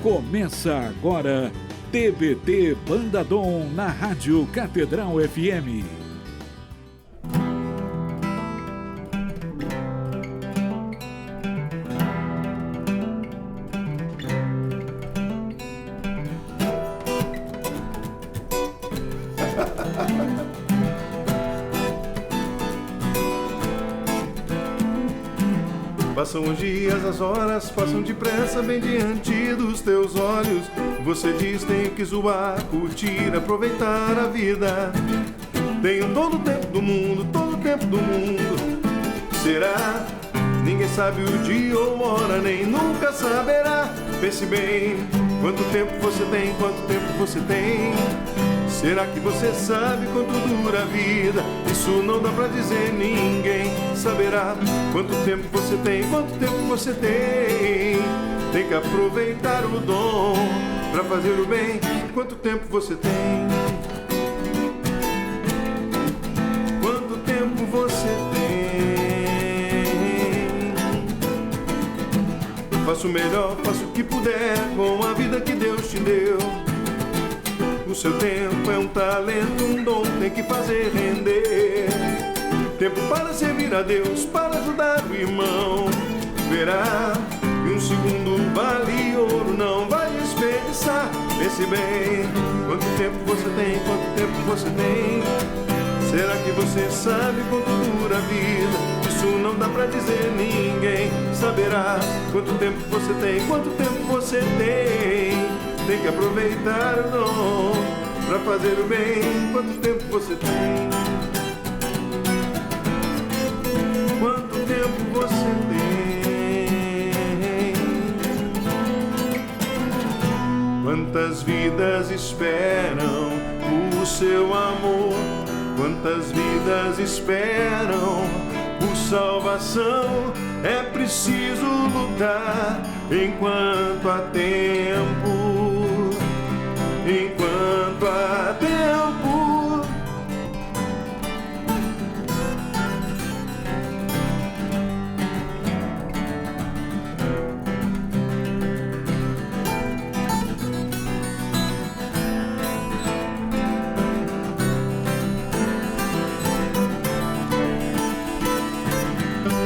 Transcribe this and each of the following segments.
Começa agora, TBT Banda Dom na Rádio Catedral FM. Passam os dias, as horas passam depressa bem diante dos teus olhos. Você diz, tenho que zoar, curtir, aproveitar a vida. Tenho todo o tempo do mundo, todo o tempo do mundo. Será? Ninguém sabe o dia ou hora, nem nunca saberá. Pense bem, quanto tempo você tem, quanto tempo você tem. Será que você sabe quanto dura a vida? Isso não dá pra dizer, ninguém saberá. Quanto tempo você tem, quanto tempo você tem. Tem que aproveitar o dom pra fazer o bem. Quanto tempo você tem? Quanto tempo você tem? Faça o melhor, faça o que puder com a vida que Deus te deu. O seu tempo é um talento, um dom, tem que fazer render. Tempo para servir a Deus, para ajudar o irmão. Verá que um segundo vale ouro, não vai desperdiçar. Pense bem, quanto tempo você tem, quanto tempo você tem. Será que você sabe quanto dura a vida? Isso não dá pra dizer, ninguém saberá. Quanto tempo você tem, quanto tempo você tem. Tem que aproveitar o dom pra fazer o bem. Quanto tempo você tem? Quanto tempo você tem? Quantas vidas esperam o seu amor? Quantas vidas esperam por salvação? É preciso lutar enquanto há tempo. Enquanto há tempo.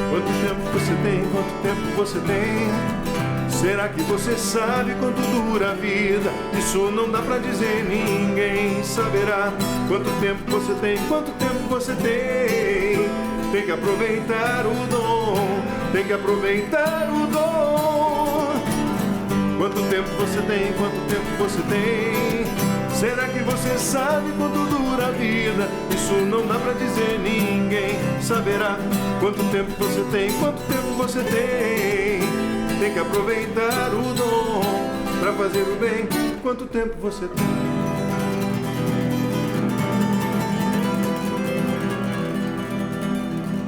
Quanto tempo você tem? Quanto tempo você tem? Será que você sabe quanto dura a vida? Isso não dá pra dizer, ninguém saberá. Quanto tempo você tem, quanto tempo você tem. Tem que aproveitar o dom, tem que aproveitar o dom. Quanto tempo você tem, quanto tempo você tem. Será que você sabe quanto dura a vida? Isso não dá pra dizer, ninguém saberá. Quanto tempo você tem, quanto tempo você tem. Tem que aproveitar o dom pra fazer o bem. Quanto tempo você tem?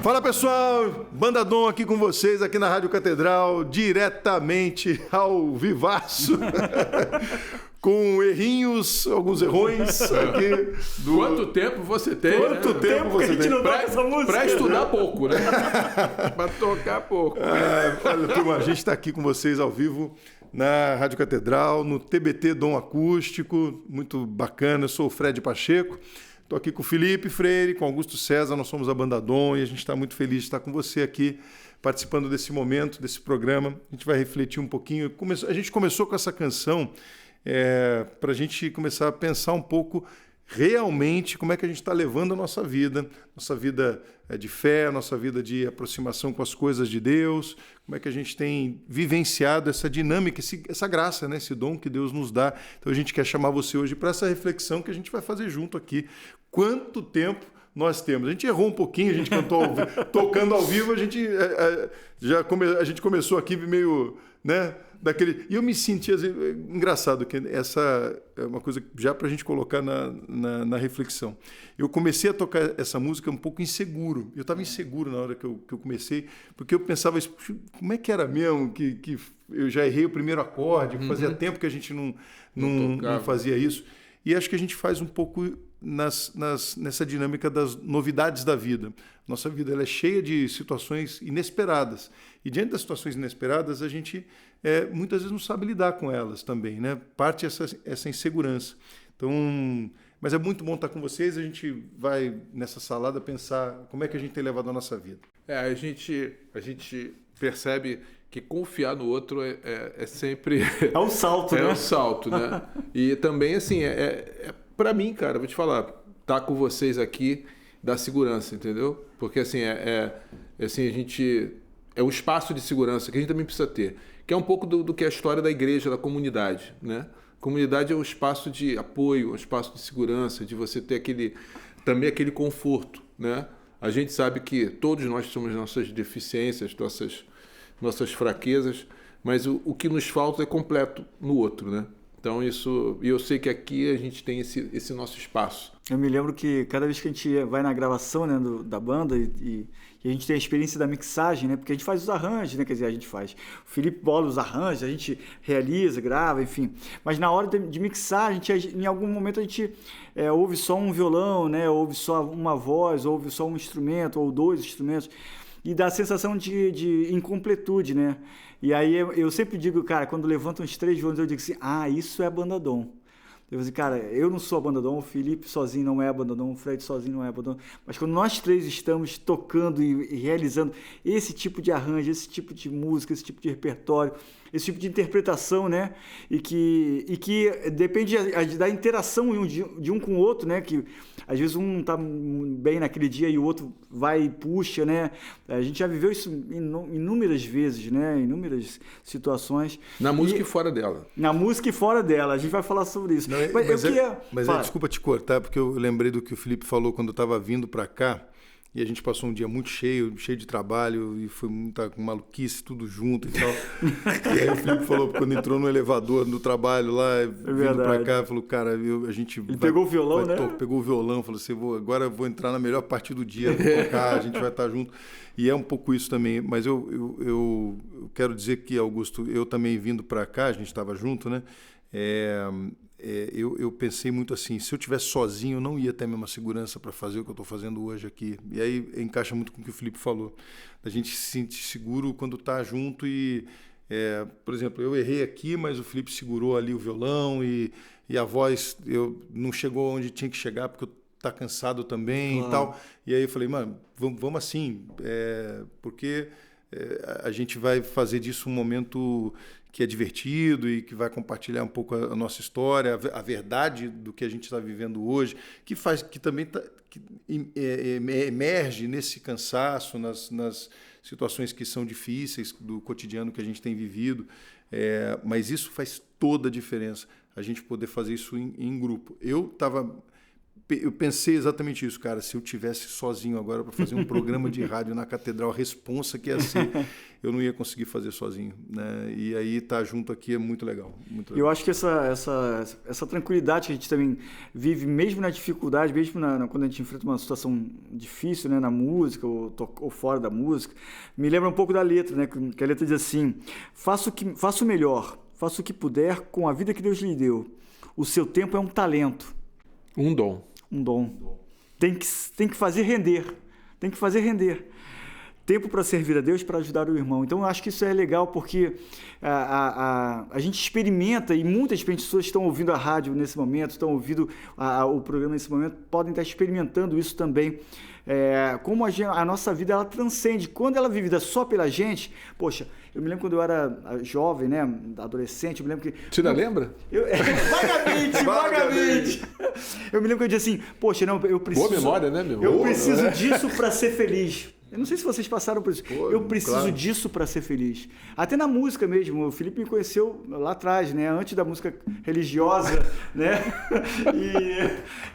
Fala pessoal, Banda Dom aqui com vocês, aqui na Rádio Catedral, diretamente ao vivaço. Com errinhos, alguns errões aqui. Quanto tempo você tem? Quanto tempo você tem? Pra estudar pouco, né? Pra tocar pouco. Olha, turma, a gente está aqui com vocês ao vivo na Rádio Catedral, no TBT Dom Acústico, muito bacana. Eu sou o Fred Pacheco, estou aqui com o Felipe Freire, com Augusto César, nós somos a Banda Dom e a gente está muito feliz de estar com você aqui, participando desse momento, desse programa. A gente vai refletir um pouquinho. A gente começou com essa canção para a gente começar a pensar um pouco realmente como é que a gente está levando a nossa vida de fé, a nossa vida de aproximação com as coisas de Deus, como é que a gente tem vivenciado essa dinâmica, essa graça, né? Esse dom que Deus nos dá. Então a gente quer chamar você hoje para essa reflexão que a gente vai fazer junto aqui. Quanto tempo nós temos? A gente errou um pouquinho, a gente cantou tocando ao vivo, a gente começou aqui meio, né, daquele... E eu me senti, assim, engraçado, que essa é uma coisa já para a gente colocar na reflexão. Eu comecei a tocar essa música um pouco inseguro. Eu estava inseguro na hora que eu comecei, porque eu pensava, como é que era mesmo que eu já errei o primeiro acorde, fazia tempo que a gente não fazia isso. E acho que a gente faz um pouco nessa dinâmica das novidades da vida. Nossa vida ela é cheia de situações inesperadas. E diante das situações inesperadas, a gente muitas vezes não sabe lidar com elas também, né? Parte essa insegurança. Então, mas é muito bom estar com vocês. A gente vai, nessa salada, pensar como é que a gente tem levado a nossa vida. A gente percebe que confiar no outro é sempre... É um salto, né? É um salto, né? E também, assim, para mim, cara, vou te falar, tá com vocês aqui dá segurança, entendeu? Porque, assim, assim, a gente... É um espaço de segurança que a gente também precisa ter, que é um pouco do que é a história da igreja, da comunidade, né? Comunidade é um espaço de apoio, um espaço de segurança, de você ter também aquele conforto, né? A gente sabe que todos nós temos nossas deficiências, nossas fraquezas, mas o que nos falta é completo no outro, né? Então eu sei que aqui a gente tem esse nosso espaço. Eu me lembro que cada vez que a gente vai na gravação, né, da banda e a gente tem a experiência da mixagem, né, porque a gente faz os arranjos, né, quer dizer, a gente faz. O Felipe bola os arranjos, a gente realiza, grava, enfim. Mas na hora de mixar, em algum momento a gente ouve só um violão, né, ouve só uma voz, ouve só um instrumento ou dois instrumentos. E dá a sensação de incompletude, né? E aí eu sempre digo, cara, quando levantam os 3 violões, eu digo assim, isso é a banda Dom. Eu digo, cara, eu não sou a banda Dom, o Felipe sozinho não é a banda Dom, o Fred sozinho não é a banda Dom. Mas quando nós 3 estamos tocando e realizando esse tipo de arranjo, esse tipo de música, esse tipo de repertório, esse tipo de interpretação, né? E que depende da interação de um com o outro, né? Que às vezes um não está bem naquele dia e o outro vai e puxa, né? A gente já viveu isso inúmeras vezes, né? Inúmeras situações. Na música e fora dela. Na música e fora dela. A gente vai falar sobre isso. Não, mas desculpa te cortar, porque eu lembrei do que o Felipe falou quando eu estava vindo para cá. E a gente passou um dia muito cheio de trabalho, e foi muita maluquice, tudo junto e tal. E aí o Felipe falou, quando entrou no elevador do trabalho lá, vindo pra cá, falou, cara, a gente... Ele pegou o violão, né? Pegou o violão, falou assim, agora eu vou entrar na melhor parte do dia, vou tocar, a gente vai estar junto. E é um pouco isso também, mas eu quero dizer que, Augusto, eu também vindo pra cá, a gente estava junto, né? Eu pensei muito assim, se eu tivesse sozinho, eu não ia ter a mesma segurança para fazer o que eu estou fazendo hoje aqui. E aí encaixa muito com o que o Felipe falou. A gente se sente seguro quando está junto e, por exemplo, eu errei aqui, mas o Felipe segurou ali o violão e a voz não chegou onde tinha que chegar porque eu tá cansado também e tal. E aí eu falei, mano, vamos assim, porque a gente vai fazer disso um momento que é divertido e que vai compartilhar um pouco a nossa história, a verdade do que a gente está vivendo hoje, que também emerge nesse cansaço, nas situações que são difíceis do cotidiano que a gente tem vivido. Mas isso faz toda a diferença, a gente poder fazer isso em grupo. Eu pensei exatamente isso, cara. Se eu tivesse sozinho agora para fazer um programa de rádio na Catedral, a responsa que ia ser, eu não ia conseguir fazer sozinho, né? E aí estar junto aqui é muito legal. Muito legal. Eu acho que essa tranquilidade que a gente também vive, mesmo na dificuldade, mesmo quando a gente enfrenta uma situação difícil, né, na música ou fora da música, me lembra um pouco da letra, né? Que a letra diz assim: faça o melhor, faça o que puder com a vida que Deus lhe deu. O seu tempo é um talento. Um dom. Um dom. Tem que fazer render. Tem que fazer render. Tempo para servir a Deus, para ajudar o irmão. Então, eu acho que isso é legal porque a gente experimenta, e muitas pessoas estão ouvindo a rádio nesse momento, estão ouvindo o programa nesse momento, podem estar experimentando isso também. Como a nossa vida, ela transcende. Quando ela é vivida só pela gente, poxa, eu me lembro quando eu era jovem, né, adolescente, eu me lembro que... Você ainda lembra? Vagamente. Eu me lembro que eu dizia assim, poxa, não, eu preciso... Boa memória, né, meu? Eu preciso disso para ser feliz. Eu não sei se vocês passaram por isso. Pô, eu preciso claro. disso para ser feliz. Até na música mesmo. O Felipe me conheceu lá atrás, né? Antes da música religiosa, né?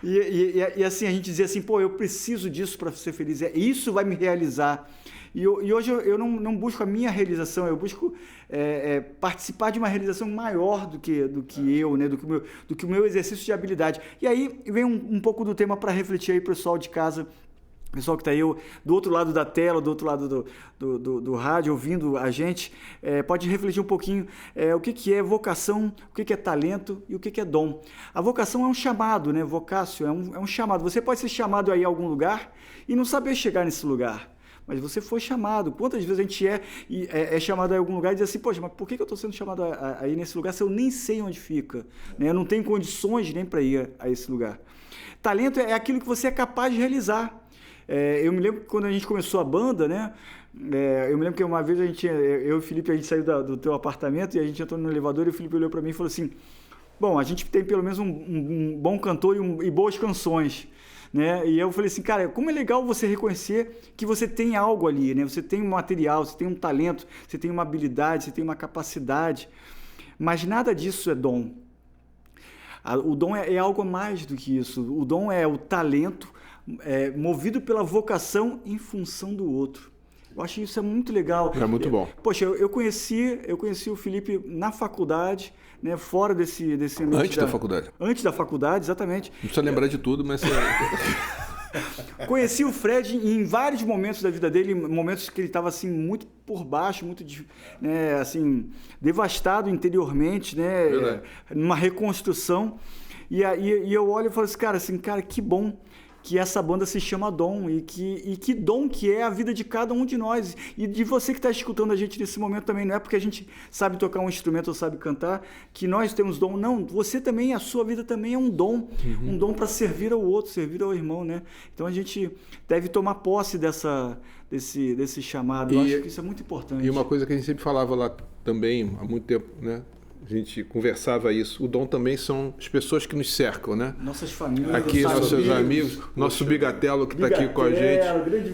E assim, a gente dizia assim, pô, eu preciso disso para ser feliz. Isso vai me realizar. E hoje eu não busco a minha realização, eu busco participar de uma realização maior do que eu, né? do que o meu exercício de habilidade. E aí vem um pouco do tema para refletir aí, pessoal de casa. pessoal que está aí do outro lado da tela, do outro lado do rádio, ouvindo a gente, pode refletir um pouquinho o que é vocação, o que é talento e o que é dom. A vocação é um chamado, né? Vocácio é um chamado. Você pode ser chamado aí a algum lugar e não saber chegar nesse lugar. Mas você foi chamado. Quantas vezes a gente é chamado a algum lugar e diz assim, poxa, mas por que eu estou sendo chamado a ir nesse lugar se eu nem sei onde fica? Né? Eu não tenho condições nem para ir a esse lugar. Talento é aquilo que você é capaz de realizar. Eu me lembro que quando a gente começou a banda, né? Eu me lembro que uma vez eu e o Felipe, a gente saiu do teu apartamento e a gente entrou no elevador e o Felipe olhou para mim e falou assim, bom, a gente tem pelo menos um bom cantor e boas canções. Né? E eu falei assim, cara, como é legal você reconhecer que você tem algo ali, né? Você tem um material, você tem um talento, você tem uma habilidade, você tem uma capacidade, mas nada disso é dom. O dom é algo mais do que isso. O dom é o talento movido pela vocação em função do outro. Eu acho isso muito legal. É muito bom. Poxa, eu conheci o Felipe na faculdade, né, fora desse ambiente. Antes da faculdade. Antes da faculdade, exatamente. Não precisa lembrar de tudo, mas... Conheci o Fred em vários momentos da vida dele, momentos que ele estava assim, muito por baixo, muito, né, assim, devastado interiormente, né, numa reconstrução. E eu olho e falo assim, cara, que bom que essa banda se chama Dom e que dom que é a vida de cada um de nós e de você que está escutando a gente nesse momento também. Não é porque a gente sabe tocar um instrumento ou sabe cantar que nós temos dom, não, você também, a sua vida também é um dom, um dom para servir ao outro, servir ao irmão, né? Então a gente deve tomar posse desse chamado. Eu acho que isso é muito importante. E uma coisa que a gente sempre falava lá também há muito tempo, né? A gente conversava isso. O dom também são as pessoas que nos cercam, né? Nossas famílias. Aqui, nossos amigos, nosso Bigatelo que está aqui com a gente.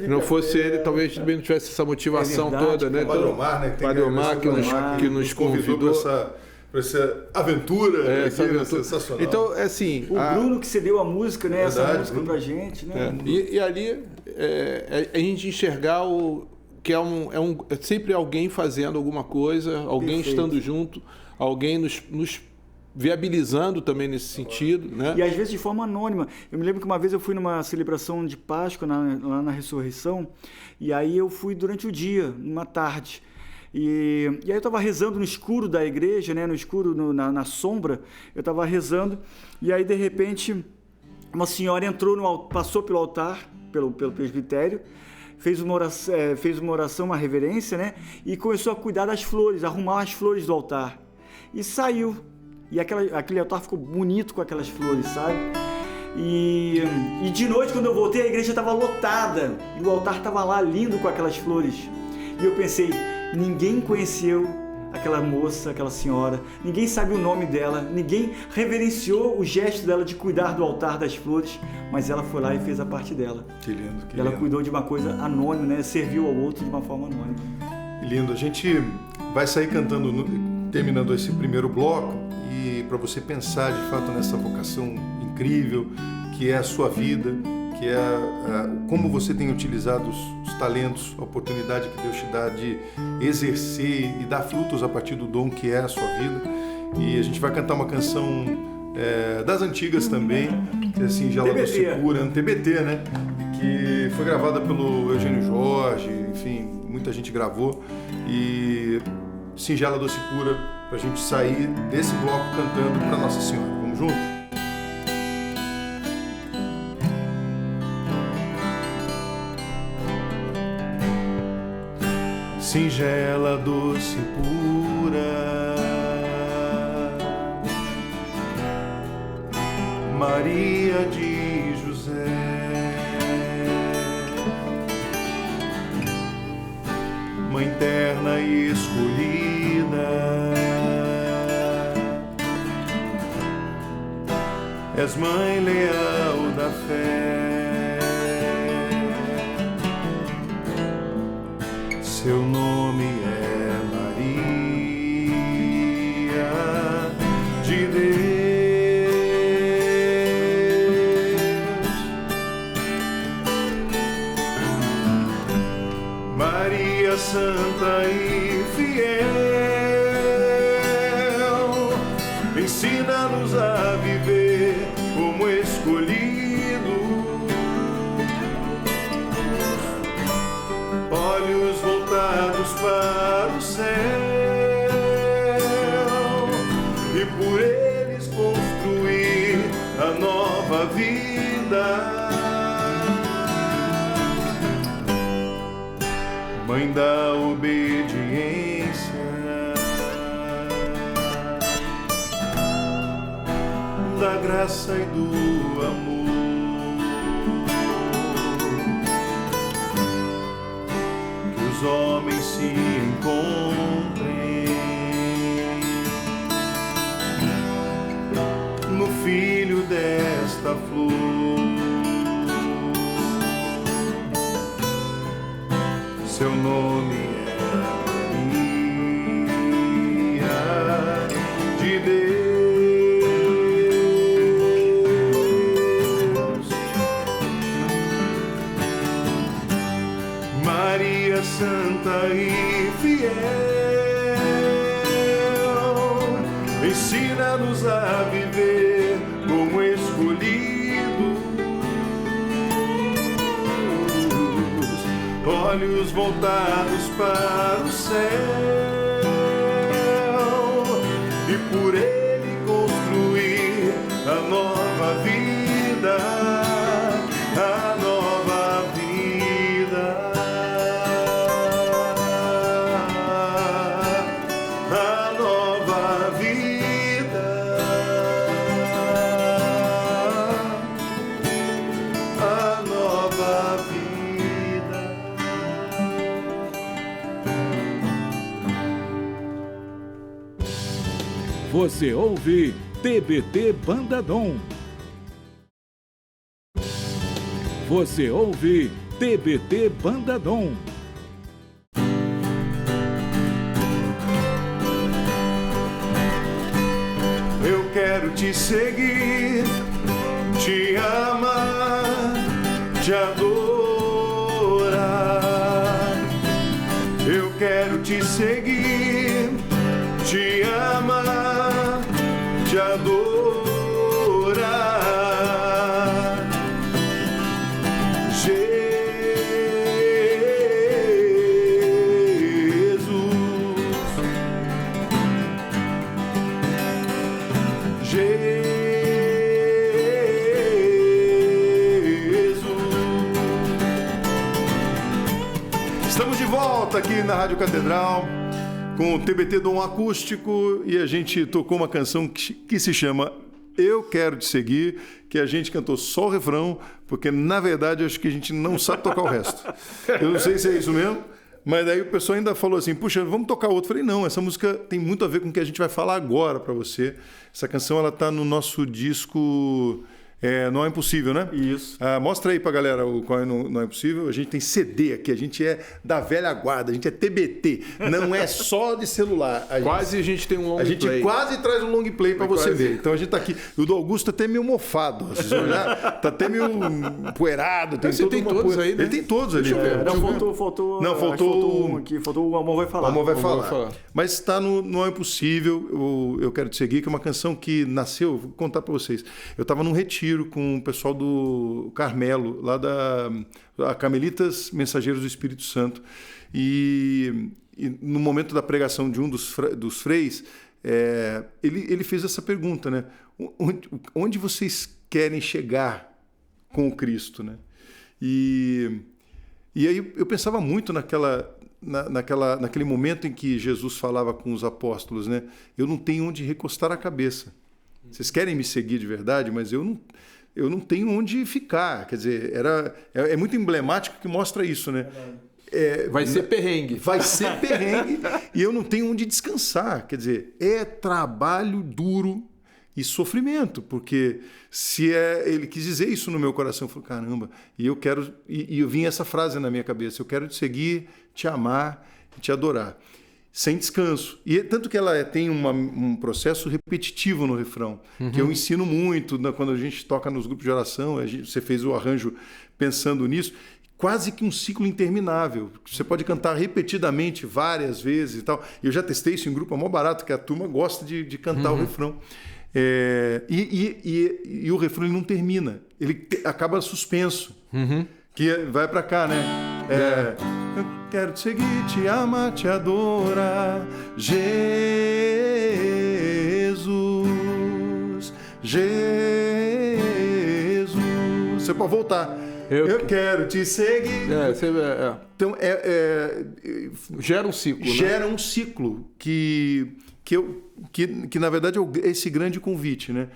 Se não fosse ele, talvez a gente também não tivesse essa motivação toda, né? O Padre Omar, né? Padre Omar que nos convidou para essa aventura, sensacional. Então, é assim... Bruno que cedeu a música, né? Verdade, essa música pra gente, né? E ali, a gente enxergar que é sempre alguém fazendo alguma coisa, alguém Perfeito. Estando junto, alguém nos viabilizando também nesse sentido, né? E às vezes de forma anônima. Eu me lembro que uma vez eu fui numa celebração de Páscoa lá na Ressurreição, e aí eu fui durante o dia, numa tarde. E aí eu estava rezando no escuro da igreja, né? No escuro, na sombra, eu estava rezando, e aí de repente uma senhora passou pelo altar, pelo presbitério, fez uma oração, uma reverência, né? E começou a cuidar das flores, arrumar as flores do altar. E saiu. E aquele altar ficou bonito com aquelas flores, sabe? E de noite, quando eu voltei, a igreja estava lotada. E o altar estava lá, lindo com aquelas flores. E eu pensei, ninguém conheceu aquela moça, aquela senhora. Ninguém sabe o nome dela. Ninguém reverenciou o gesto dela de cuidar do altar das flores. Mas ela foi lá e fez a parte dela. Que lindo, que ela lindo. Cuidou de uma coisa anônima, né? Serviu ao outro de uma forma anônima. Que lindo. A gente vai sair cantando, terminando esse primeiro bloco, e para você pensar de fato nessa vocação incrível que é a sua vida, que é como você tem utilizado os talentos, a oportunidade que Deus te dá de exercer e dar frutos a partir do dom que é a sua vida. E a gente vai cantar uma canção das antigas também, que é assim, Singela Doce Pura, no TBT, né? Que foi gravada pelo Eugênio Jorge, enfim, muita gente gravou. E Singela Doce Pura, pra gente sair desse bloco cantando para Nossa Senhora. Vamos juntos? Singela, doce, pura, Maria de José, Mãe terna e escolhida, és mãe leal da fé. Seu nome é Maria de Deus. Maria santa e fiel, ensina-nos a viver como escolhidos, e por eles construir a nova vida. Mãe da obediência, da graça e do amor, que os homens se encontrem no filho desta flor. Seu nome é Maria de Deus, Maria santa e fiel, ensina-nos a viver como escolhidos, olhos voltados para o céu, e por ele construir a nova vida, a nova vida, a nova vida, a nova vida. Você ouve TBT Banda Dom. Você ouve TBT Banda Dom. Eu quero te seguir, te amar, te adorar. Eu quero te seguir, te amar, te adorar. Estamos de volta aqui na Rádio Catedral com o TBT Dom Acústico e a gente tocou uma canção que se chama Eu Quero Te Seguir, que a gente cantou só o refrão, porque na verdade acho que a gente não sabe tocar o resto. Eu não sei se é isso mesmo, mas daí o pessoal ainda falou assim, puxa, vamos tocar outro. Eu falei, não, essa música tem muito a ver com o que a gente vai falar agora para você. Essa canção ela tá no nosso disco... Não é Impossível, né? Isso. Mostra aí pra galera qual é Não é Impossível. A gente tem CD aqui, a gente é da velha guarda, a gente é TBT, não é só de celular. A gente tem um long play. A gente play. Quase traz um long play pra você ver. Então a gente tá aqui. O do Augusto tá até meio mofado. Vocês vão olhar, tá até meio poeirado. Tem Você tem todos aí, né? Ele tem todos ali. Faltou um aqui. Faltou o Amor Vai Falar. O Amor vai falar. Mas está no Não é Impossível, Eu Quero Te Seguir, que é uma canção que nasceu, vou contar pra vocês. Eu tava num retiro com o pessoal do Carmelo, lá da Carmelitas Mensageiros do Espírito Santo. E no momento da pregação de um dos freis, ele fez essa pergunta, né? Onde vocês querem chegar com o Cristo, né? E aí eu pensava muito naquele momento em que Jesus falava com os apóstolos, né? Eu não tenho onde recostar a cabeça. Vocês querem me seguir de verdade, mas eu não tenho onde ficar. Quer dizer, é muito emblemático que mostra isso, né? Vai ser perrengue. Vai ser perrengue e eu não tenho onde descansar. Quer dizer, é trabalho duro e sofrimento, porque ele quis dizer isso no meu coração, eu falei, caramba, e eu vinha essa frase na minha cabeça, eu quero te seguir, te amar e te adorar, sem descanso. E tanto que ela tem um processo repetitivo no refrão, que eu ensino muito quando a gente toca nos grupos de oração, você fez o arranjo pensando nisso, quase que um ciclo interminável. Você pode cantar repetidamente várias vezes e tal. Eu já testei isso em grupo, é mó barato, que a turma gosta de cantar o refrão. E o refrão ele não termina, ele acaba suspenso, que vai para cá, né? Eu quero te seguir, te amar, te adorar, Jesus. você pode voltar. Eu quero te seguir. Então, gera um ciclo. Gera um ciclo que na verdade é esse grande convite, né?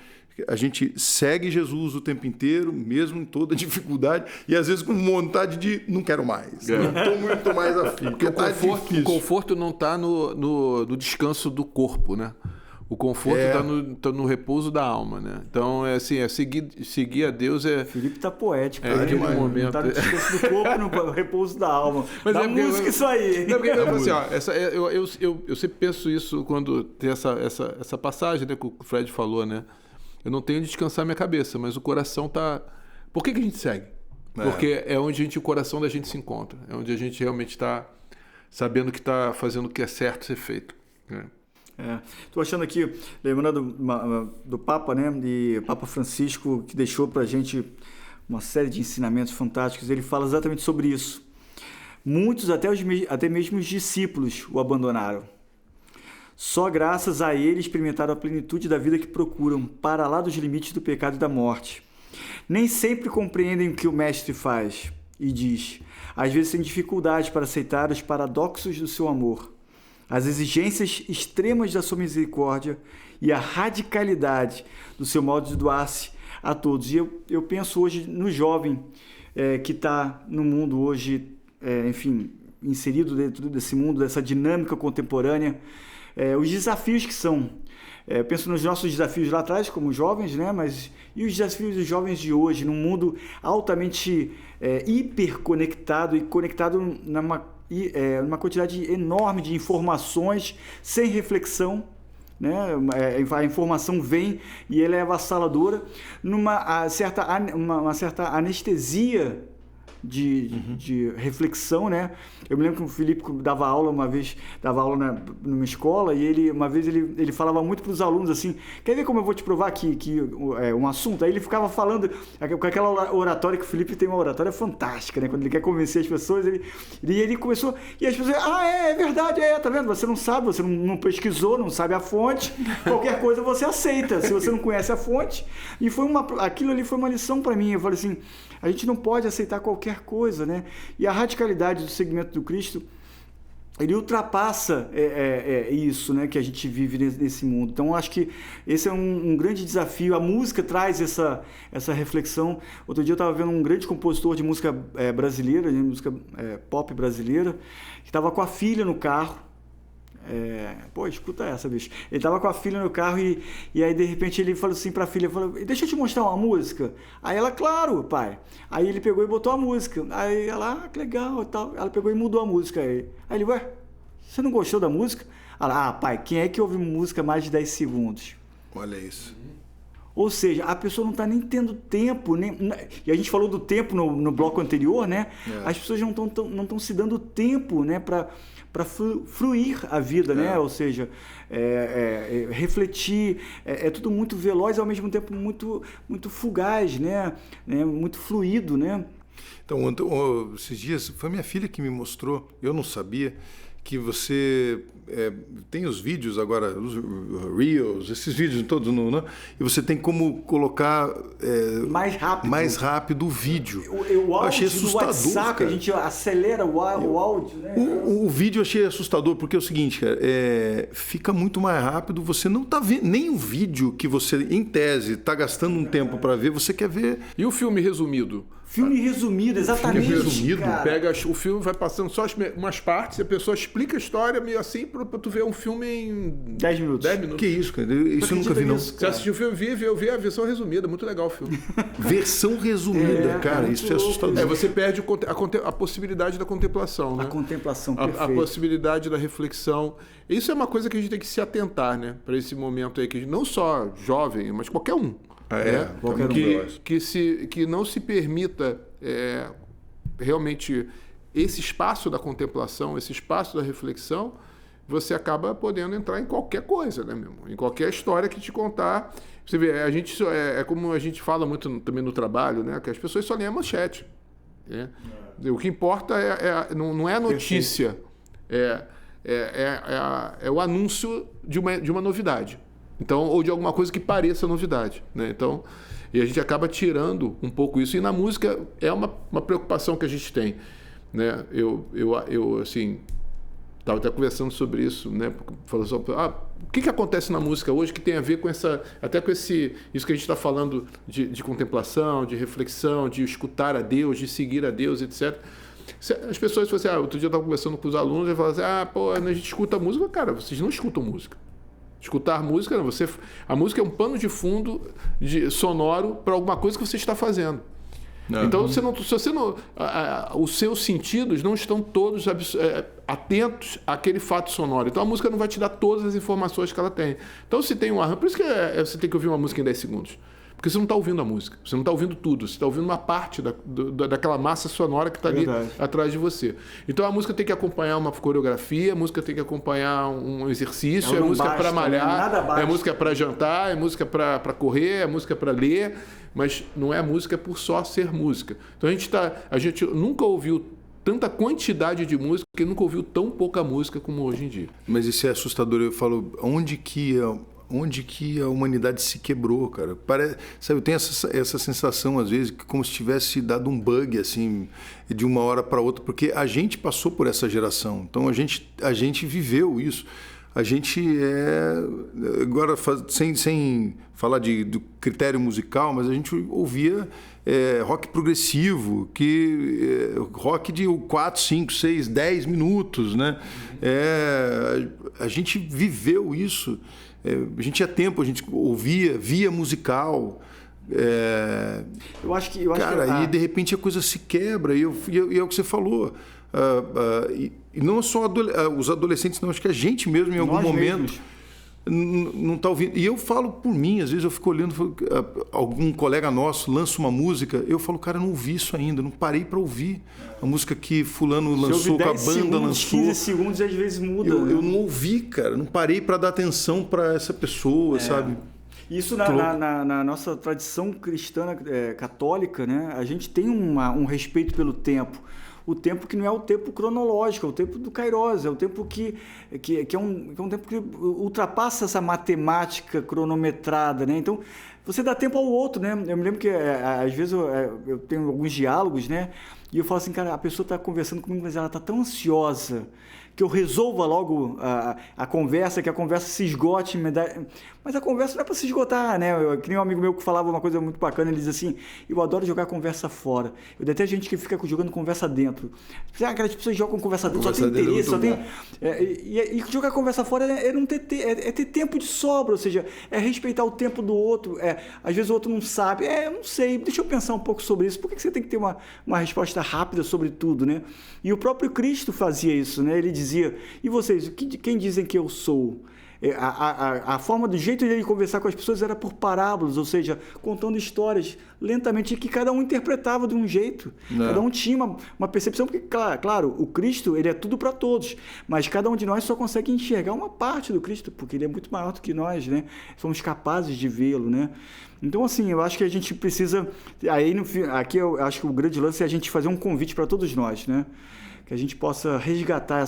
A gente segue Jesus o tempo inteiro, mesmo em toda dificuldade, e às vezes com vontade de não quero mais, não estou muito mais afim. Porque o conforto não está no descanso do corpo, né? O conforto está no repouso da alma, né? Então, seguir a Deus é... Felipe tá poético. Naquele momento. Tá no descanso do corpo, no repouso da alma. Mas da música isso aí. Eu sempre penso isso quando tem essa passagem, né, que o Fred falou, né? Eu não tenho de descansar minha cabeça, mas o coração tá... Por que a gente segue? Porque é onde o coração da gente se encontra. É onde a gente realmente está sabendo que está fazendo o que é certo ser feito. Né? Estou achando aqui, lembrando do Papa, né? E Papa Francisco, que deixou para a gente uma série de ensinamentos fantásticos. Ele fala exatamente sobre isso. Muitos, até mesmo os discípulos, o abandonaram. Só graças a ele experimentaram a plenitude da vida que procuram, para lá dos limites do pecado e da morte. Nem sempre compreendem o que o Mestre faz e diz. Às vezes têm dificuldade para aceitar os paradoxos do seu amor, as exigências extremas da sua misericórdia e a radicalidade do seu modo de doar-se a todos. E eu penso hoje no jovem que está no mundo hoje, inserido dentro desse mundo, dessa dinâmica contemporânea, os desafios que são. Penso nos nossos desafios lá atrás, como jovens, né? E os desafios dos jovens de hoje, num mundo altamente hiperconectado e conectado numa quantidade enorme de informações, sem reflexão. Né? A informação vem e ela é avassaladora, uma certa anestesia de reflexão, né? Eu me lembro que o Felipe dava aula numa escola, e uma vez ele falava muito para os alunos assim: quer ver como eu vou te provar que um assunto? Aí ele ficava falando com aquela oratória, que o Felipe tem uma oratória fantástica, né? Quando ele quer convencer as pessoas, ele começou, e as pessoas: é verdade, tá vendo? Você não sabe, você não pesquisou, não sabe a fonte, qualquer coisa você aceita, se você não conhece a fonte. E aquilo ali foi uma lição para mim. Eu falei assim: a gente não pode aceitar qualquer coisa, né? E a radicalidade do segmento do Cristo, ele ultrapassa isso, né, que a gente vive nesse mundo. Então, acho que esse é um grande desafio. A música traz essa reflexão. Outro dia eu estava vendo um grande compositor de música brasileira, de música pop brasileira, que estava com a filha no carro. Escuta essa, bicho. Ele tava com a filha no carro e aí de repente ele falou assim pra filha, deixa eu te mostrar uma música. Aí ela: claro, pai. Aí ele pegou e botou a música. Aí ela: que legal e tal. Ela pegou e mudou a música. Aí ele: ué, você não gostou da música? Ela: pai, quem é que ouve música mais de 10 segundos? Olha isso. Ou seja, a pessoa não está nem tendo tempo, e a gente falou do tempo no bloco anterior, né? As pessoas não estão se dando tempo, né, para fluir a vida, né? Ou seja, refletir, tudo muito veloz, ao mesmo tempo muito, muito fugaz, né? Muito fluido, né? Então, esses dias, foi minha filha que me mostrou, eu não sabia, que você tem os vídeos agora, os Reels, esses vídeos todos, né? E você tem como colocar mais rápido o vídeo. Eu achei assustador, WhatsApp, cara. A gente acelera o áudio, né? O vídeo eu achei assustador, porque é o seguinte, cara, fica muito mais rápido, você não está vendo nem o vídeo que você, em tese, está gastando um tempo para ver, você quer ver. E o filme resumido? Filme resumido, exatamente. Filme resumido, cara. Pega o filme, vai passando só umas partes, a pessoa explica a história meio assim pra tu ver um filme em 10 minutos. Que isso, cara? Isso eu nunca vi, não. Você assistiu o filme, eu vi a versão resumida, muito legal o filme. Versão resumida, cara, isso é assustador. Você perde a possibilidade da contemplação, né? A contemplação, perfeito. A possibilidade da reflexão. Isso é uma coisa que a gente tem que se atentar, né? Para esse momento aí, que não só jovem, mas qualquer um. Que não se permita realmente esse espaço da contemplação, esse espaço da reflexão, você acaba podendo entrar em qualquer coisa, né, meu irmão? Em qualquer história que te contar. Você vê, como a gente fala muito também no trabalho, né? Que as pessoas só leem a manchete. Né? O que importa não é a notícia, é o anúncio de uma novidade. Então, ou de alguma coisa que pareça novidade, né? Então, e a gente acaba tirando um pouco isso. E na música é uma preocupação que a gente tem, né? Eu assim, estava até conversando sobre isso, né? Falando sobre, o que acontece na música hoje que tem a ver com isso que a gente está falando de contemplação, de reflexão, de escutar a Deus, de seguir a Deus, etc. As pessoas falam assim, outro dia eu estava conversando com os alunos e falaram assim, a gente escuta música. Cara, vocês não escutam música. Escutar música, não. A música é um pano de fundo sonoro para alguma coisa que você está fazendo. Então, os seus sentidos não estão todos atentos àquele fato sonoro. Então, a música não vai te dar todas as informações que ela tem. Então, se tem um arranjo... Por isso que você tem que ouvir uma música em 10 segundos. Porque você não está ouvindo a música, você não está ouvindo tudo, você está ouvindo uma parte daquela massa sonora que está ali atrás de você. Então a música tem que acompanhar uma coreografia, a música tem que acompanhar um exercício, é música para malhar, é música para jantar, é música para correr, é música para ler, mas não é música por só ser música. Então a gente nunca ouviu tanta quantidade de música e nunca ouviu tão pouca música como hoje em dia. Mas isso é assustador, eu falo, onde que a humanidade se quebrou, cara? Sabe, eu tenho essa sensação, às vezes, que como se tivesse dado um bug, assim, de uma hora para outra, porque a gente passou por essa geração, então a gente viveu isso. A gente agora, sem falar do critério musical, mas a gente ouvia rock progressivo, rock de 4, 5, 6, 10 minutos, né? A gente viveu isso. A gente tinha tempo, a gente ouvia, via musical. Eu acho que e de repente a coisa se quebra, e é o que você falou. E não só os adolescentes, não, acho que a gente mesmo, em algum momento, não está ouvindo. E eu falo por mim, às vezes eu fico olhando, algum colega nosso lança uma música, eu falo, cara, eu não ouvi isso ainda, não parei para ouvir a música que fulano lançou, que a banda lançou. 15 segundos às vezes muda. Eu não ouvi, cara, não parei para dar atenção para essa pessoa, sabe? Isso na nossa tradição cristã católica, né? A gente tem um respeito pelo tempo. O tempo que não é o tempo cronológico, é o tempo do Kairos, é o tempo que é um tempo que ultrapassa essa matemática cronometrada, né? Então, você dá tempo ao outro, né? Eu me lembro que, às vezes, eu tenho alguns diálogos, né? E eu falo assim, cara, a pessoa está conversando comigo, mas ela está tão ansiosa que eu resolva logo a conversa, que a conversa se esgote. Mas a conversa não é para se esgotar, né? Que nem um amigo meu que falava uma coisa muito bacana, ele diz assim, eu adoro jogar conversa fora. Eu detesto gente que fica jogando conversa dentro. Aquelas pessoas jogam conversa dentro, só tem interesse, só tem... E jogar conversa fora é ter tempo de sobra, ou seja, é respeitar o tempo do outro. Às vezes o outro não sabe. Eu não sei, deixa eu pensar um pouco sobre isso. Por que você tem que ter uma resposta rápida sobre tudo, né? E o próprio Cristo fazia isso, né? Ele dizia, e vocês, quem dizem que eu sou? A forma do jeito de ele conversar com as pessoas era por parábolas, ou seja, contando histórias lentamente que cada um interpretava de um jeito. Cada um tinha uma percepção, porque, claro, o Cristo, ele é tudo para todos, mas cada um de nós só consegue enxergar uma parte do Cristo, porque ele é muito maior do que nós, né? Somos capazes de vê-lo, né? Então, assim, eu acho que a gente precisa... Aqui eu acho que o grande lance é a gente fazer um convite para todos nós, né? Que a gente possa resgatar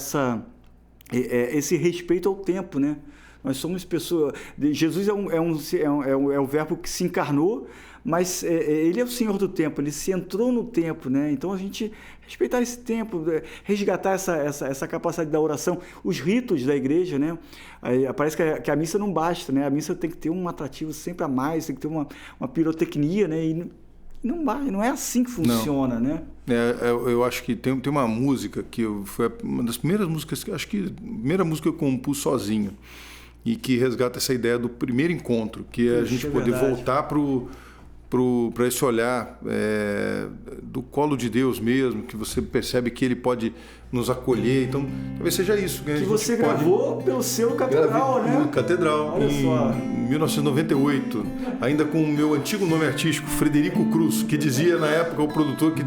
esse respeito ao tempo, né? Nós somos pessoas... Jesus é o verbo que se encarnou, mas ele é o Senhor do tempo, ele se entrou no tempo, né? Então a gente respeitar esse tempo, resgatar essa capacidade da oração, os ritos da igreja, né? Aí parece que a missa não basta, né? A missa tem que ter um atrativo sempre a mais, tem que ter uma pirotecnia, né? E não é assim que funciona, né? Eu acho que tem uma música que foi uma das primeiras músicas, acho que a primeira música que eu compus sozinho, e que resgata essa ideia do primeiro encontro, que é a gente poder voltar para esse olhar do colo de Deus mesmo, que você percebe que ele pode nos acolher. Então, talvez seja isso. Que você gravou pelo seu Catedral, né? Catedral, em 1998, ainda com o meu antigo nome artístico, Frederico Cruz, que dizia na época o produtor que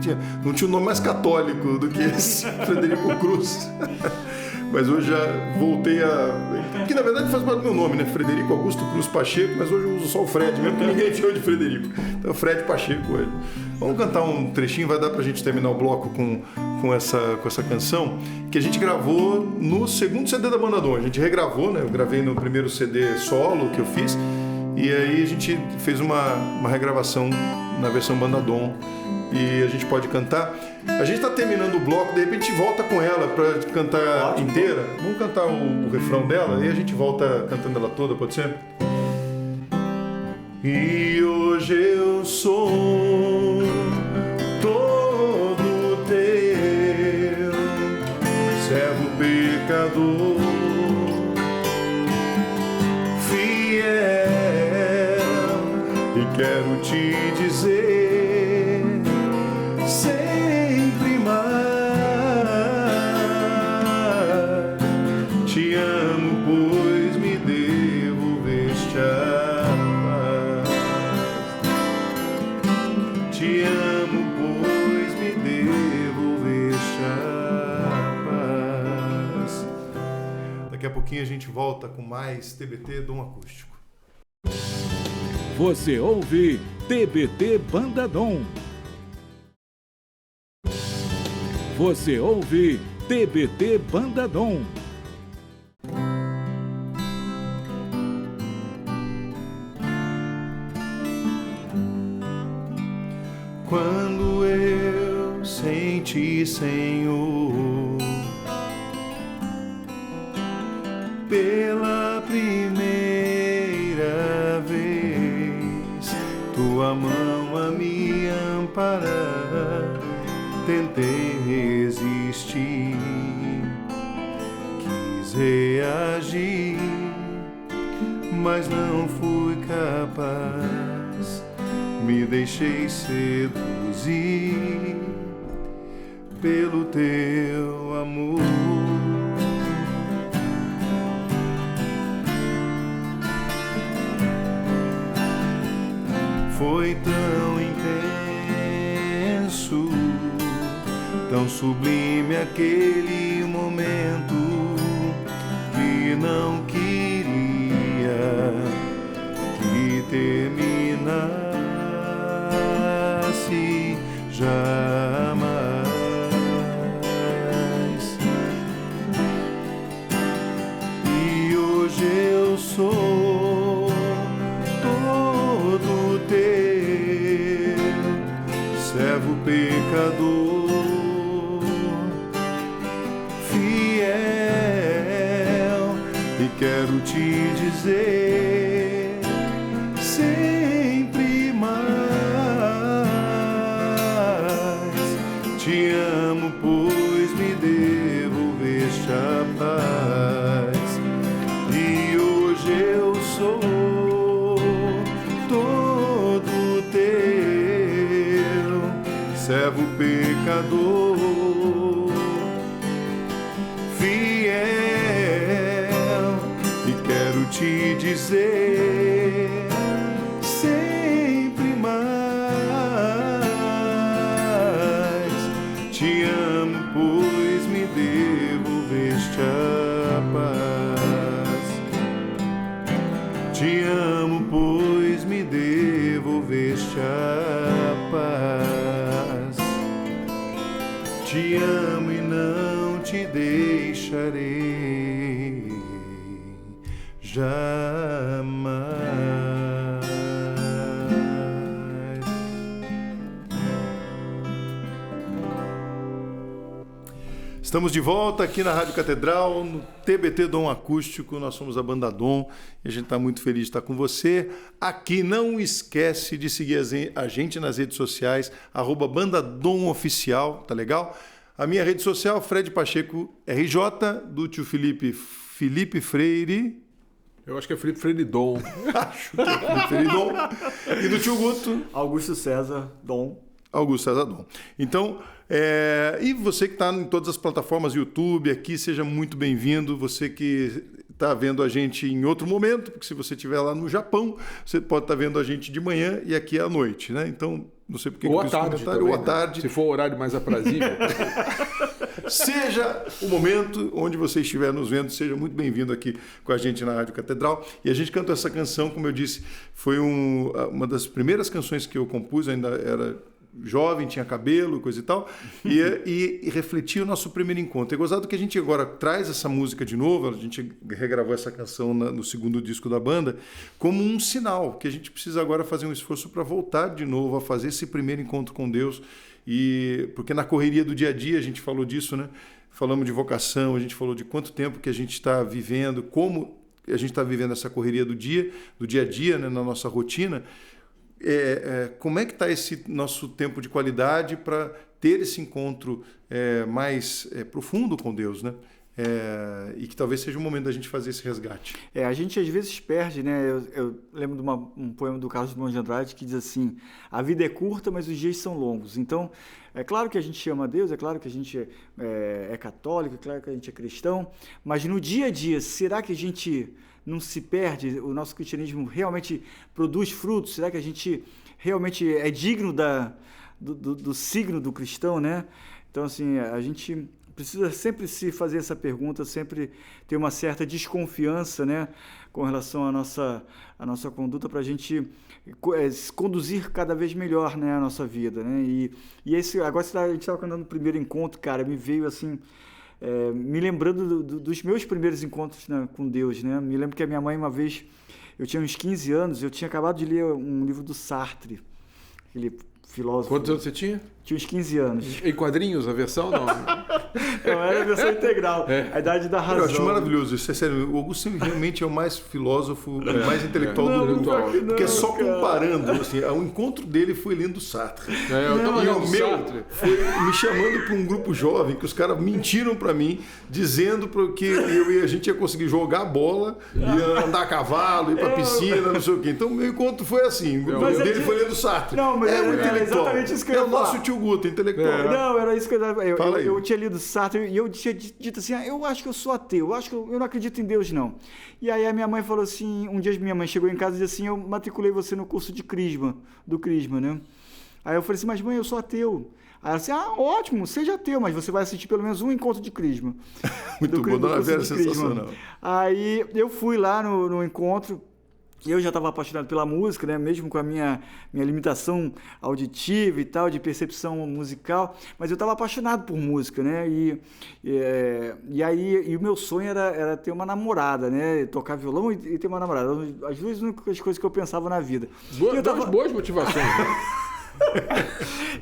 não tinha um nome mais católico do que esse, Frederico Cruz. Mas hoje já voltei que na verdade faz parte do meu nome, né? Frederico Augusto Cruz Pacheco, mas hoje eu uso só o Fred, mesmo que ninguém me chama de Frederico. Então, Fred Pacheco hoje. Vamos cantar um trechinho, vai dar pra gente terminar o bloco com com essa canção que a gente gravou no segundo CD da Banda Dom. A gente regravou, né? Eu gravei no primeiro CD solo que eu fiz e aí a gente fez uma regravação na versão Banda Dom e a gente pode cantar. A gente está terminando o bloco, de repente volta com ela para cantar inteira. Vamos cantar o refrão dela e a gente volta cantando ela toda, pode ser? E hoje eu sou todo teu, servo pecador, fiel, e quero te dizer sempre mais, te amo, pois me devolveste a paz. Te amo, pois me devolveste a paz. Daqui a pouquinho a gente volta com mais TBT Dom Acústico. Você ouve TBT Banda Dom. Você ouve TBT Banda Dom. Quando eu senti, Senhor, pela primeira vez, tua mão a me amparar, tentei resistir, quis reagir, mas não fui capaz. Me deixei seduzir pelo teu amor. Foi tão intenso, tão sublime aquele momento que não queria que terminasse jamais. E hoje eu sou todo teu, servo pecador, fiel, e quero te dizer sempre mais, te amo, pois me devolveste a paz. E hoje eu sou todo teu, servo pecador, fiel, e quero te dizer sempre mais, te amo, pois me devolveste a paz. Te amo, pois me devolveste a paz. Te amo e não te deixarei jamais. Estamos de volta aqui na Rádio Catedral, no TBT Dom Acústico. Nós somos a Banda Dom e a gente está muito feliz de estar com você. Aqui não esquece de seguir a gente nas redes sociais, @Banda Dom Oficial, tá legal? A minha rede social, Fred Pacheco RJ, do tio Felipe Freire. Eu acho que é Felipe Freire Dom. Acho que é Felipe Freire Dom. E do tio Guto. Augusto César Dom. Augusto César Dom. Então, e você que está em todas as plataformas, YouTube, aqui, seja muito bem-vindo. Você que está vendo a gente em outro momento, porque se você estiver lá no Japão, você pode estar vendo a gente de manhã e aqui à noite, né? Então, não sei porque ou eu à fiz tarde comentário. também, Ou à tarde. Se for o horário mais aprazível. Seja o momento onde você estiver nos vendo, seja muito bem-vindo aqui com a gente na Rádio Catedral. E a gente cantou essa canção, como eu disse, foi uma das primeiras canções que eu compus, ainda era jovem, tinha cabelo, coisa e tal, e refletia o nosso primeiro encontro. É gozado que a gente agora traz essa música de novo, a gente regravou essa canção no segundo disco da banda, como um sinal que a gente precisa agora fazer um esforço para voltar de novo a fazer esse primeiro encontro com Deus, porque na correria do dia a dia a gente falou disso, né? Falamos de vocação, a gente falou de quanto tempo que a gente está vivendo, como a gente está vivendo essa correria do dia a dia, né, na nossa rotina. Como é que está esse nosso tempo de qualidade para ter esse encontro mais profundo com Deus, né? E que talvez seja o momento da gente fazer esse resgate. A gente às vezes perde, né? Eu lembro de um poema do Carlos Drummond de Andrade que diz assim: a vida é curta, mas os dias são longos. Então, é claro que a gente ama a Deus, é claro que a gente é católico, é claro que a gente é cristão, mas no dia a dia, será que a gente não se perde? O nosso cristianismo realmente produz frutos? Será que a gente realmente é digno do signo do cristão, né? Então, assim, a gente precisa sempre se fazer essa pergunta, sempre ter uma certa desconfiança, né, com relação à nossa conduta, para a gente conduzir cada vez melhor, né, a nossa vida, né? E agora a gente estava cantando no primeiro encontro, cara, me veio assim, me lembrando dos meus primeiros encontros, né, com Deus, né? Me lembro que a minha mãe, uma vez, eu tinha uns 15 anos, eu tinha acabado de ler um livro do Sartre, aquele filósofo. Quantos anos você tinha? Tinha uns 15 anos. Em quadrinhos, a versão? Não. Não, era a versão integral. A idade da razão. Eu acho maravilhoso isso, é sério. O Augusto realmente é o mais filósofo, mais intelectual do mundo. Porque só comparando, assim, o encontro dele foi lendo Sartre. E o meu foi me chamando para um grupo jovem, que os caras mentiram para mim, dizendo que eu e a gente ia conseguir jogar bola, ia andar a cavalo, ir para piscina, não sei o quê. Então o meu encontro foi assim. O grupo dele foi lendo Sartre. Não, mas é exatamente isso que eu ia falar. É o nosso tio Guto, intelectual. Não, era isso que eu tinha lido Sartre e eu tinha dito assim, eu acho que eu sou ateu, eu não acredito em Deus, não. E aí a minha mãe falou assim, um dia minha mãe chegou em casa e disse assim, eu matriculei você no curso de do Crisma, né? Aí eu falei assim, mas mãe, eu sou ateu. Aí ela disse, ótimo, seja ateu, mas você vai assistir pelo menos um encontro de Crisma. Muito bom, Dona Vera, sensacional. Aí eu fui lá no encontro. Eu já estava apaixonado pela música, né? Mesmo com a minha limitação auditiva e tal, de percepção musical, mas eu estava apaixonado por música, né? E aí o meu sonho era ter uma namorada, né? Tocar violão e ter uma namorada. As duas únicas coisas que eu pensava na vida. Boas motivações, né?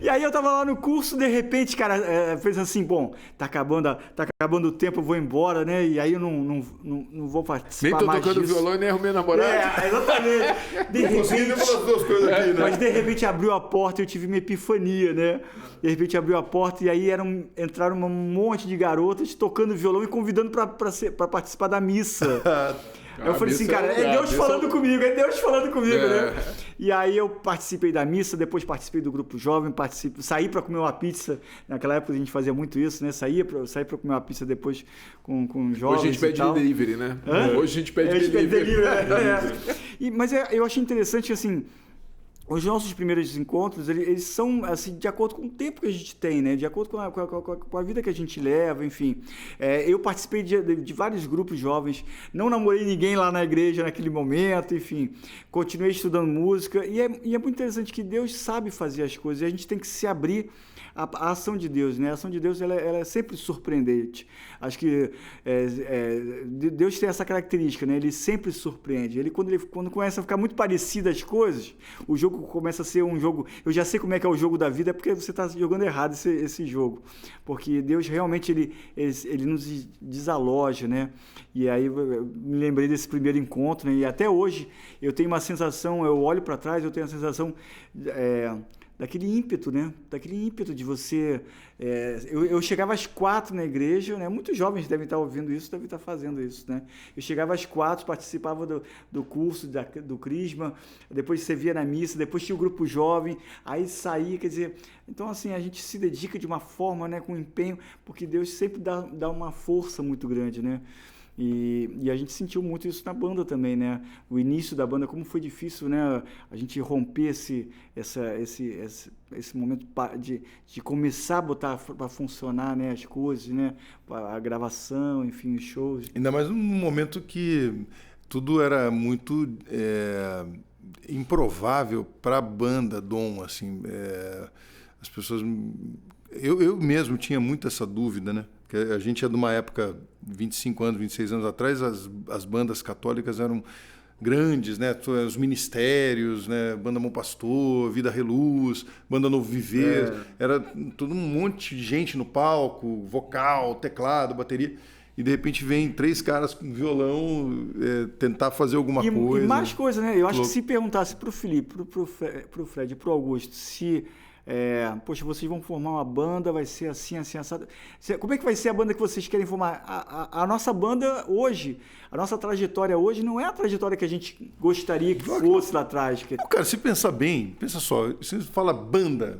E aí eu tava lá no curso, de repente, cara, fez assim, bom, tá acabando o tempo, eu vou embora, né? E aí eu não vou participar nem mais tô tocando violão e nem arrumei namorada. Exatamente. De repente, mas de repente abriu a porta e eu tive uma epifania, né? De repente abriu a porta e aí entraram um monte de garotas tocando violão e convidando para participar da missa. Eu falei assim, cara, é Deus falando comigo, né? E aí eu participei da missa, depois participei do grupo jovem, saí para comer uma pizza. Naquela época a gente fazia muito isso, né? Saí para comer uma pizza depois com jovens. Hoje a gente pede delivery, né? Hoje a gente pede delivery. Mas eu achei interessante, assim, os nossos primeiros encontros, eles são assim, de acordo com o tempo que a gente tem, né? De acordo com a vida que a gente leva, enfim. Eu participei de vários grupos jovens, não namorei ninguém lá na igreja naquele momento, enfim. Continuei estudando música e é muito interessante que Deus sabe fazer as coisas e a gente tem que se abrir à ação de Deus, né? A ação de Deus ela é sempre surpreendente. Acho que Deus tem essa característica, né? Ele sempre surpreende. Quando começa a ficar muito parecido as coisas, o jogo começa a ser um jogo... Eu já sei como é que é o jogo da vida, é porque você está jogando errado esse jogo. Porque Deus realmente ele nos desaloja, né? E aí eu me lembrei desse primeiro encontro, né? E até hoje eu tenho uma sensação, eu olho para trás, eu tenho a sensação... daquele ímpeto, né? Daquele ímpeto de você... Eu chegava às 4 na igreja, né? Muitos jovens devem estar ouvindo isso, devem estar fazendo isso, né? Eu chegava às 4, participava do curso do Crisma, depois você via na missa, depois tinha o grupo jovem, aí saía, quer dizer... Então, assim, a gente se dedica de uma forma, né? Com empenho, porque Deus sempre dá uma força muito grande, né? E a gente sentiu muito isso na banda também, né? O início da banda, como foi difícil, né? A gente romper esse momento de começar a botar para funcionar, né? As coisas, né? A gravação, enfim, os shows. Ainda mais num momento que tudo era muito improvável para a banda Dom, assim. as pessoas... Eu mesmo tinha muito essa dúvida, né? Porque a gente é de uma época, 25 anos, 26 anos atrás, as bandas católicas eram grandes, né? Os ministérios, né? Banda Bom Pastor, Vida Reluz, Banda Novo Viver. Era todo um monte de gente no palco, vocal, teclado, bateria. E de repente vem 3 caras com violão tentar fazer alguma coisa. E mais coisa, né? Eu acho que se perguntasse pro Felipe, pro Fred e pro Augusto, se... poxa, vocês vão formar uma banda, vai ser assim, assim, assado. Como é que vai ser a banda que vocês querem formar? A nossa banda hoje, a nossa trajetória hoje não é a trajetória que a gente gostaria que fosse lá atrás. Não, cara, se pensar bem, pensa só, você fala banda.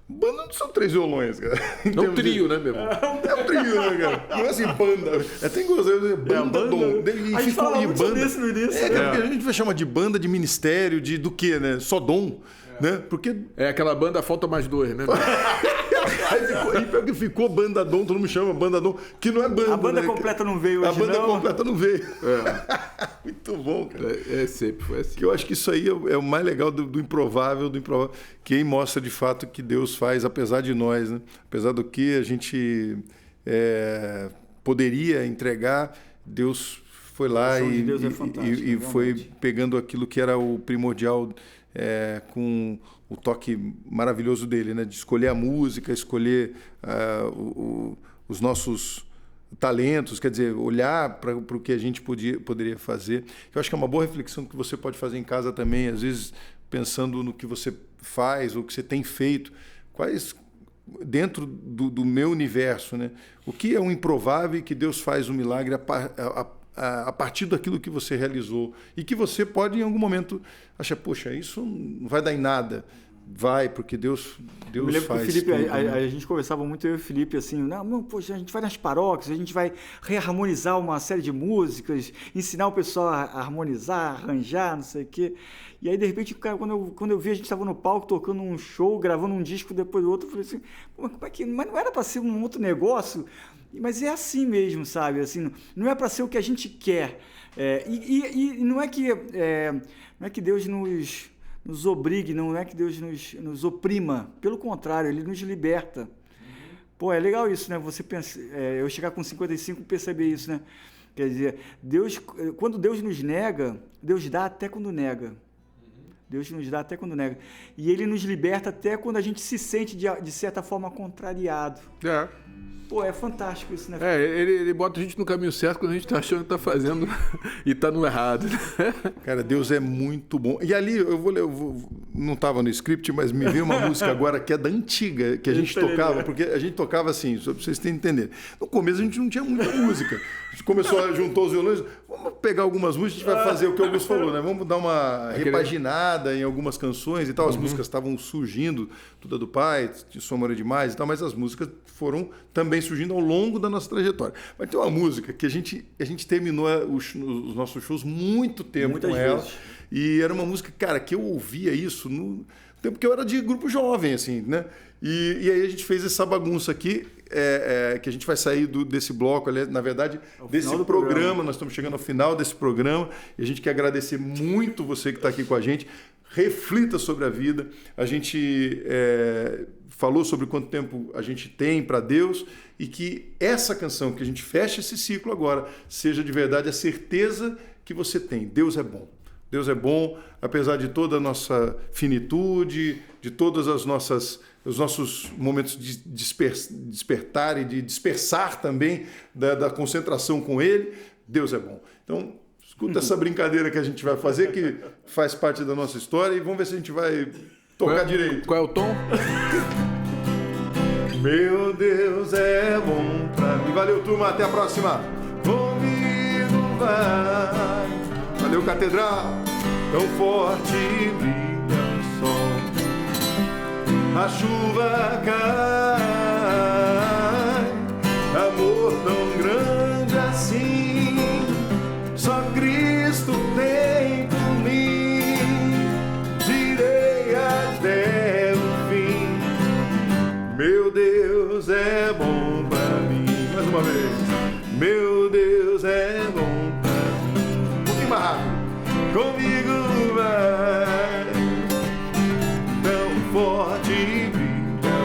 Banda não são 3 violões, cara. É um trio, né, meu irmão? É um trio, né, cara? Não é assim, banda. Tem coisa, banda dom. A gente falava muito sobre isso no início. Porque a gente vai chamar de banda, de ministério, do quê, né? Só dom. Né? Porque... É aquela banda Falta Mais 2, né? Aí ficou Banda Dom, todo mundo chama Banda Dom, que não é banda. A banda né? completa não veio hoje, A banda completa não veio. Muito bom, cara. Sempre foi assim. Que eu acho que isso aí é o mais legal do improvável, que aí mostra de fato que Deus faz, apesar de nós, né? Apesar do que a gente poderia entregar, Deus foi lá e foi pegando aquilo que era o primordial, com o toque maravilhoso dele, né? De escolher a música, escolher os nossos talentos, quer dizer, olhar para o que a gente poderia fazer. Eu acho que é uma boa reflexão que você pode fazer em casa também, às vezes pensando no que você faz ou que você tem feito, quais dentro do meu universo, né? O que é um improvável e que Deus faz um milagre a partir daquilo que você realizou e que você pode em algum momento achar, poxa, isso não vai dar em nada. Vai, porque Deus faz. Felipe, tudo, né? a gente conversava muito, eu e o Felipe, assim, não, poxa, a gente vai nas paróquias, a gente vai reharmonizar uma série de músicas, ensinar o pessoal a harmonizar, arranjar, não sei o quê. E aí, de repente, cara, quando eu vi, a gente estava no palco tocando um show, gravando um disco depois do outro, eu falei assim, como é que... Mas não era para ser um outro negócio? Mas é assim mesmo, sabe? Assim, não é para ser o que a gente quer. E não é que Deus nos obrigue, não é que Deus nos oprima. Pelo contrário, Ele nos liberta. Pô, é legal isso, né? Você pensa, eu chegar com 55 e perceber isso, né? Quer dizer, quando Deus nos nega, Deus dá até quando nega. Deus nos dá até quando nega. E Ele nos liberta até quando a gente se sente, de certa forma, contrariado. Pô, é fantástico isso, né? Ele bota a gente no caminho certo quando a gente tá achando que tá fazendo e tá no errado. Cara, Deus é muito bom. E ali, não tava no script, mas me veio uma música agora que é da antiga, que a gente tocava, porque a gente tocava assim, só pra vocês entenderem. No começo a gente não tinha muita música. A gente começou, juntou os violões, vamos pegar algumas músicas, a gente vai fazer o que o Augusto falou, né? Vamos dar uma repaginada em algumas canções e tal. As músicas estavam surgindo, Tudo é do Pai, Sua Amor é Demais e tal, mas as músicas foram também surgindo ao longo da nossa trajetória. Mas tem uma música que a gente terminou os nossos shows muito tempo muitas com ela. Vezes. E era uma música, cara, que eu ouvia isso no tempo que eu era de grupo jovem, assim, né? E aí a gente fez essa bagunça aqui, que a gente vai sair desse bloco, na verdade, desse programa. Nós estamos chegando ao final desse programa e a gente quer agradecer muito você que está aqui com a gente. Reflita sobre a vida. A gente falou sobre quanto tempo a gente tem para Deus e que essa canção, que a gente fecha esse ciclo agora, seja de verdade a certeza que você tem. Deus é bom. Deus é bom, apesar de toda a nossa finitude, de todas os nossos momentos de despertar e de dispersar também da concentração com Ele. Deus é bom. Então, escuta essa brincadeira que a gente vai fazer, que faz parte da nossa história, e vamos ver se a gente vai tocar direito. Qual é o tom? Meu Deus é bom pra mim. Valeu, turma. Até a próxima. Comigo vai. Valeu, Catedral. Tão forte brilha o sol, a chuva cai, amor tão grande assim, só Cristo tem por mim, direi até o fim. Meu Deus é bom pra mim. Mais uma vez. Meu Deus é bom pra mim. Um pouquinho mais rápido. Comigo vai, tão forte brilha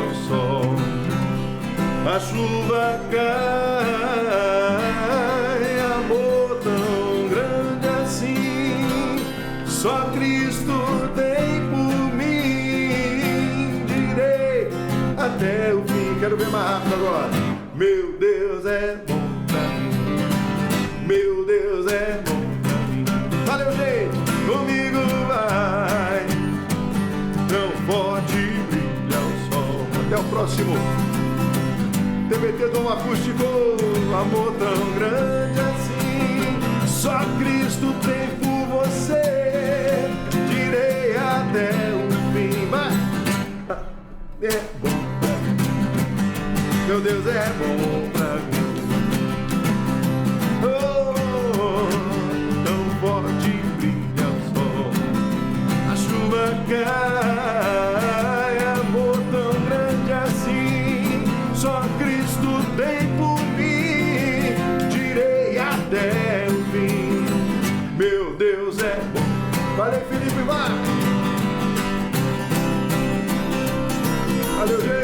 Cristo tem por mim, direi até o fim. Quero ver mais rápido agora. Meu Deus é bom pra mim, meu Deus é bom pra mim. Valeu, gente, comigo vai, tão forte brilha o sol. Até o próximo TBT Dom Acústico. Amor tão grande assim, só Cristo tem por você, direi até o fim. Vai. É bom pra mim, meu Deus é bom pra mim. Oh, tão forte brilha o sol, a chuva cai, amor tão grande assim, só Cristo tem por mim, direi até o fim. Meu Deus é bom. Valeu, Felipe, vai! Valeu, gente!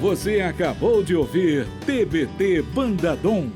Você acabou de ouvir TBT Banda Dom.